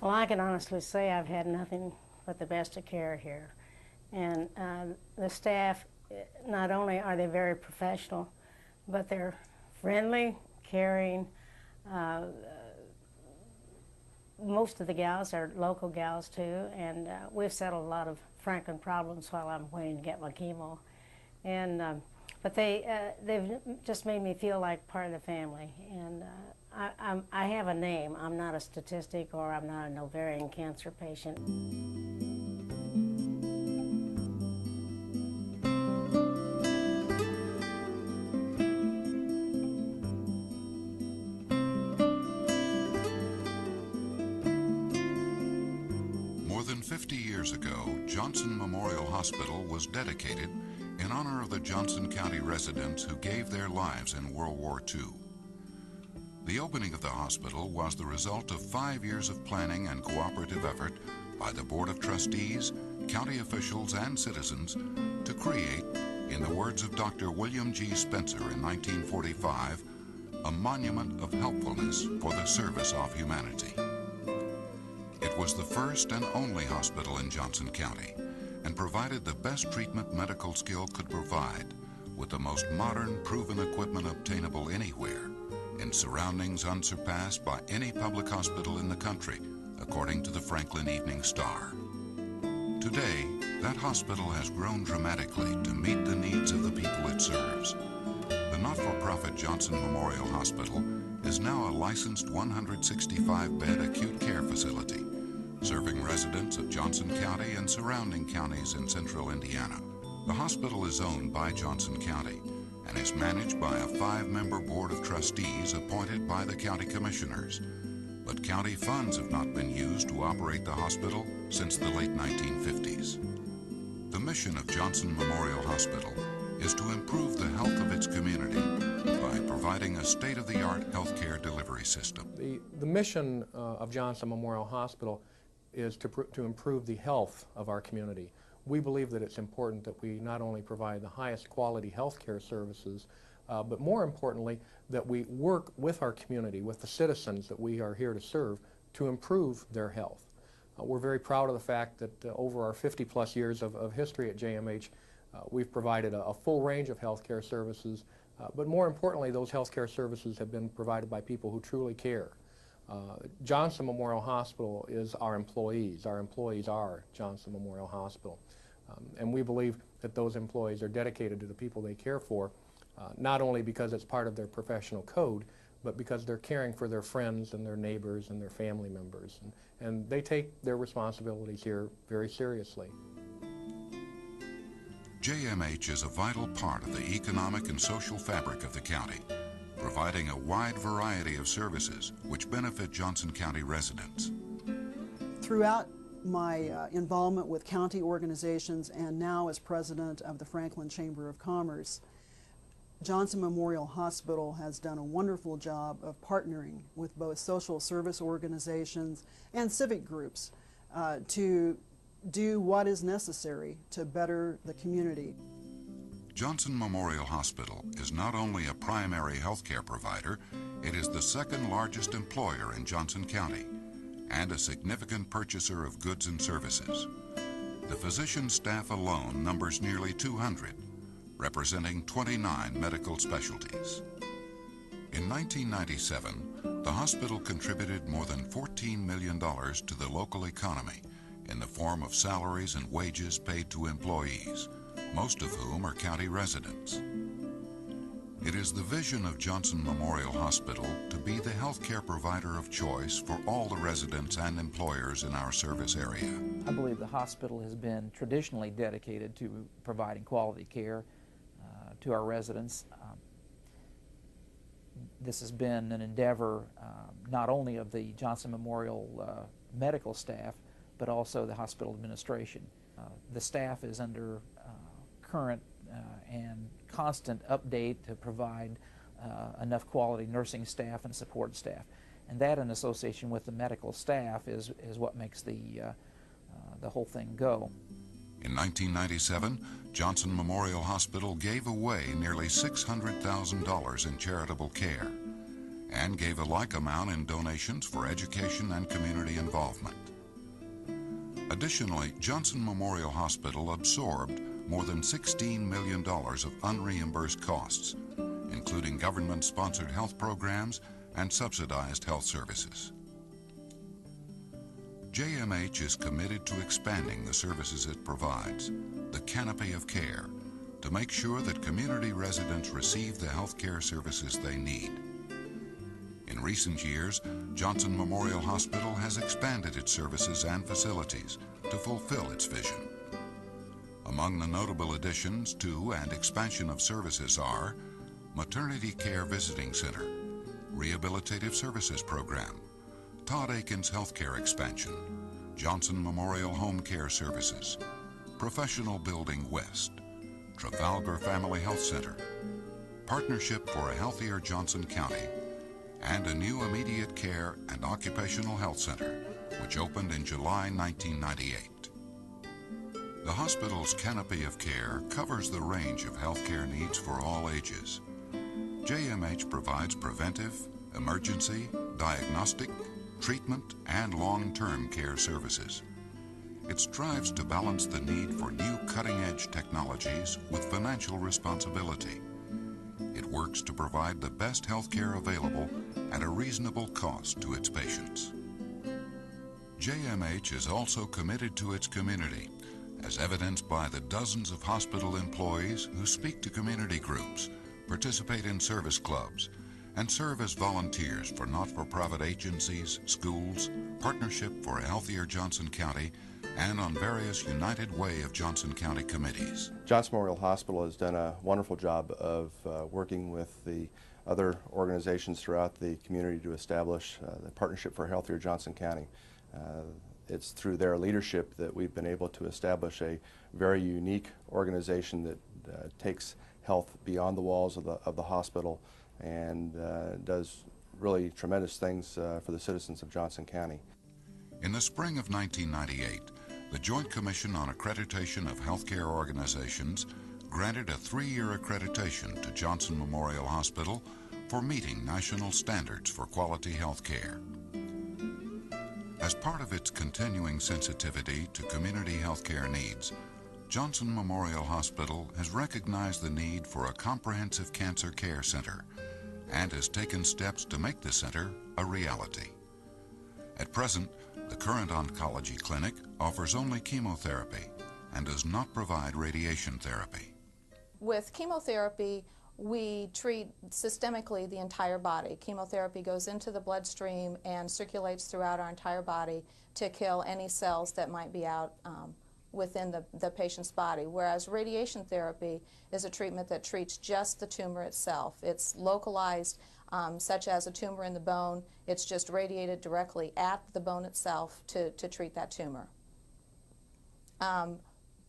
Well, I can honestly say I've had nothing but the best of care here. And the staff, not only are they very professional, but they're friendly, caring. Most of the gals are local gals too, and we've settled a lot of Franklin problems while I'm waiting to get my chemo. And but they've just made me feel like part of the family. And I have a name. I'm not a statistic, or I'm not an ovarian cancer patient. More than 50 years ago, Johnson Memorial Hospital was dedicated in honor of the Johnson County residents who gave their lives in World War II. The opening of the hospital was the result of 5 years of planning and cooperative effort by the Board of Trustees, county officials, and citizens to create, in the words of Dr. William G. Spencer in 1945, a monument of helpfulness for the service of humanity. It was the first and only hospital in Johnson County and provided the best treatment medical skill could provide with the most modern, proven equipment obtainable anywhere in surroundings unsurpassed by any public hospital in the country, according to the Franklin Evening Star. Today, that hospital has grown dramatically to meet the needs of the people it serves. The not-for-profit Johnson Memorial Hospital is now a licensed 165-bed acute care facility, serving residents of Johnson County and surrounding counties in central Indiana. The hospital is owned by Johnson County and is managed by a 5-member board of trustees appointed by the county commissioners. But county funds have not been used to operate the hospital since the late 1950s. The mission of Johnson Memorial Hospital is to improve the health of its community by providing a state-of-the-art healthcare delivery system. The mission of Johnson Memorial Hospital is to improve the health of our community. We believe that it's important that we not only provide the highest quality health care services, but more importantly, that we work with our community, with the citizens that we are here to serve, to improve their health. We're very proud of the fact that over our 50-plus years of history at JMH, we've provided a full range of health care services, but more importantly, those health care services have been provided by people who truly care. Johnson Memorial Hospital is our employees. Our employees are Johnson Memorial Hospital. And we believe that those employees are dedicated to the people they care for, not only because it's part of their professional code, but because they're caring for their friends and their neighbors and their family members. And they take their responsibilities here very seriously. JMH is a vital part of the economic and social fabric of the county, providing a wide variety of services which benefit Johnson County residents. Throughout my involvement with county organizations and now as president of the Franklin Chamber of Commerce, Johnson Memorial Hospital has done a wonderful job of partnering with both social service organizations and civic groups to do what is necessary to better the community. Johnson Memorial Hospital is not only a primary health care provider, it is the second largest employer in Johnson County and a significant purchaser of goods and services. The physician staff alone numbers nearly 200, representing 29 medical specialties. In 1997, the hospital contributed more than $14 million to the local economy in the form of salaries and wages paid to employees, most of whom are county residents. It is the vision of Johnson Memorial Hospital to be the healthcare provider of choice for all the residents and employers in our service area. I believe the hospital has been traditionally dedicated to providing quality care to our residents. This has been an endeavor not only of the Johnson Memorial medical staff, but also the hospital administration. The staff is under current and constant update to provide enough quality nursing staff and support staff. And that, in association with the medical staff, is what makes the whole thing go. In 1997, Johnson Memorial Hospital gave away nearly $600,000 in charitable care. and gave a like amount in donations for education and community involvement. Additionally, Johnson Memorial Hospital absorbed more than $16 million of unreimbursed costs, including government-sponsored health programs and subsidized health services. JMH is committed to expanding the services it provides, the canopy of care, to make sure that community residents receive the health care services they need. In recent years, Johnson Memorial Hospital has expanded its services and facilities to fulfill its vision. Among the notable additions to and expansion of services are Maternity Care Visiting Center, Rehabilitative Services Program, Todd Akins Healthcare Expansion, Johnson Memorial Home Care Services, Professional Building West, Trafalgar Family Health Center, Partnership for a Healthier Johnson County, and a new Immediate Care and Occupational Health Center, which opened in July 1998. The hospital's canopy of care covers the range of healthcare needs for all ages. JMH provides preventive, emergency, diagnostic, treatment, and long-term care services. It strives to balance the need for new cutting-edge technologies with financial responsibility. It works to provide the best health care available at a reasonable cost to its patients. JMH is also committed to its community, as evidenced by the dozens of hospital employees who speak to community groups, participate in service clubs, and serve as volunteers for not-for-profit agencies, schools, Partnership for a Healthier Johnson County, and on various United Way of Johnson County committees. Johnson Memorial Hospital has done a wonderful job of working with the other organizations throughout the community to establish the Partnership for a Healthier Johnson County. It's through their leadership that we've been able to establish a very unique organization that takes health beyond the walls of the hospital and does really tremendous things for the citizens of Johnson County. In the spring of 1998, the Joint Commission on Accreditation of Healthcare Organizations granted a 3-year accreditation to Johnson Memorial Hospital for meeting national standards for quality health care. As part of its continuing sensitivity to community health care needs, Johnson Memorial Hospital has recognized the need for a comprehensive cancer care center and has taken steps to make the center a reality. At present, the current oncology clinic offers only chemotherapy and does not provide radiation therapy. With chemotherapy, we treat systemically the entire body. Chemotherapy goes into the bloodstream and circulates throughout our entire body to kill any cells that might be out within the patient's body, whereas radiation therapy is a treatment that treats just the tumor itself. It's localized, such as a tumor in the bone. It's just radiated directly at the bone itself to treat that tumor.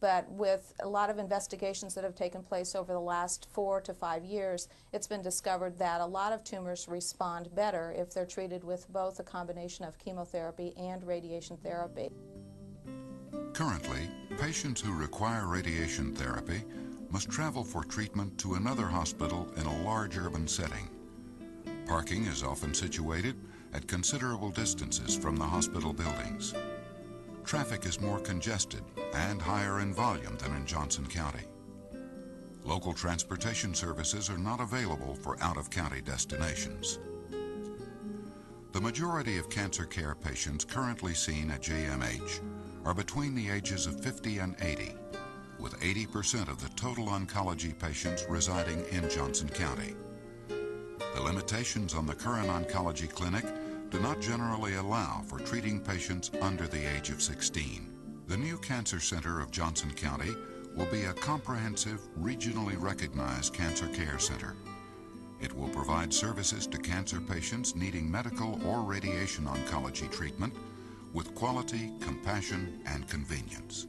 But with a lot of investigations that have taken place over the last 4 to 5 years, it's been discovered that a lot of tumors respond better if they're treated with both a combination of chemotherapy and radiation therapy. Currently, patients who require radiation therapy must travel for treatment to another hospital in a large urban setting. Parking is often situated at considerable distances from the hospital buildings. Traffic is more congested and higher in volume than in Johnson County. Local transportation services are not available for out-of-county destinations. The majority of cancer care patients currently seen at JMH are between the ages of 50 and 80, with 80% of the total oncology patients residing in Johnson County. The limitations on the current oncology clinic do not generally allow for treating patients under the age of 16. The new Cancer Center of Johnson County will be a comprehensive, regionally recognized cancer care center. It will provide services to cancer patients needing medical or radiation oncology treatment with quality, compassion, and convenience.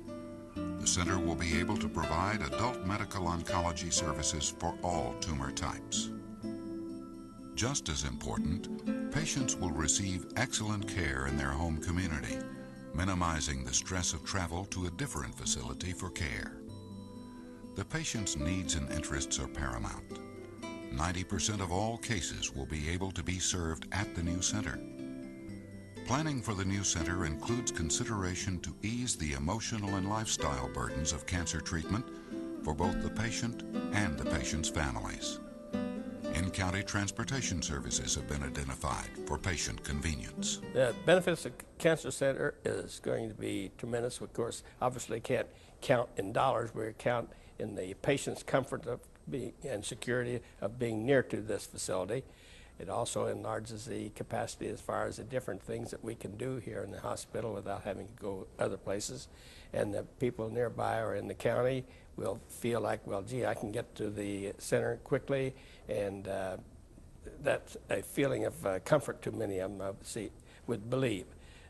The center will be able to provide adult medical oncology services for all tumor types. Just as important, patients will receive excellent care in their home community, minimizing the stress of travel to a different facility for care. The patient's needs and interests are paramount. 90% of all cases will be able to be served at the new center. Planning for the new center includes consideration to ease the emotional and lifestyle burdens of cancer treatment for both the patient and the patient's families. In-county transportation services have been identified for patient convenience. The benefits of Cancer Center is going to be tremendous. Of course, obviously can't count in dollars. We count in the patient's comfort of being and security of being near to this facility. It also enlarges the capacity as far as the different things that we can do here in the hospital without having to go other places. And the people nearby or in the county will feel like, well, gee, I can get to the center quickly, and that's a feeling of comfort to many of them, would believe.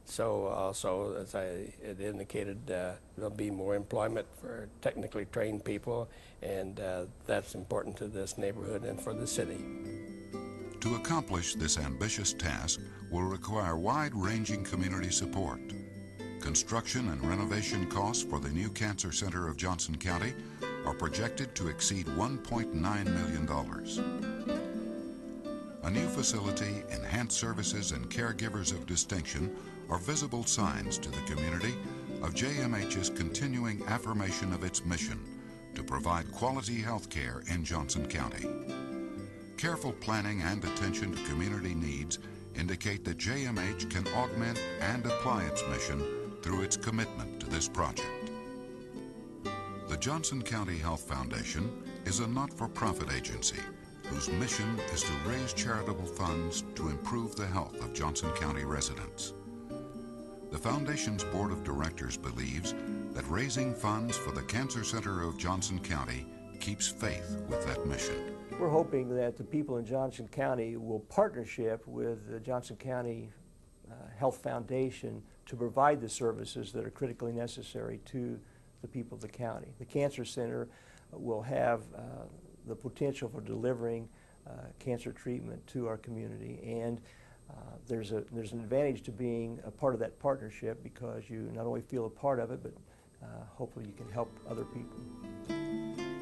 So also, as I had indicated, there'll be more employment for technically trained people, and that's important to this neighborhood and for the city. To accomplish this ambitious task will require wide-ranging community support. Construction and renovation costs for the new Cancer Center of Johnson County are projected to exceed $1.9 million. A new facility, enhanced services, and caregivers of distinction are visible signs to the community of JMH's continuing affirmation of its mission to provide quality health care in Johnson County. Careful planning and attention to community needs indicate that JMH can augment and apply its mission through its commitment to this project. The Johnson County Health Foundation is a not-for-profit agency whose mission is to raise charitable funds to improve the health of Johnson County residents. The Foundation's Board of Directors believes that raising funds for the Cancer Center of Johnson County keeps faith with that mission. We're hoping that the people in Johnson County will partnership with the Johnson County Health Foundation to provide the services that are critically necessary to the people of the county. The Cancer Center will have the potential for delivering cancer treatment to our community, and there's an advantage to being a part of that partnership because you not only feel a part of it, but hopefully you can help other people.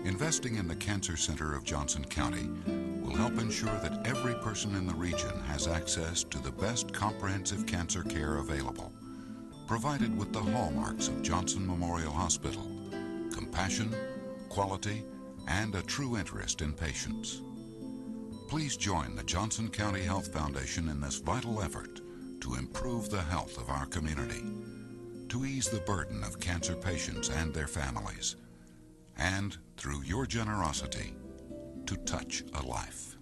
Investing in the Cancer Center of Johnson County will help ensure that every person in the region has access to the best comprehensive cancer care available, provided with the hallmarks of Johnson Memorial Hospital: compassion, quality, and a true interest in patients. Please join the Johnson County Health Foundation in this vital effort to improve the health of our community, to ease the burden of cancer patients and their families, and through your generosity, to touch a life.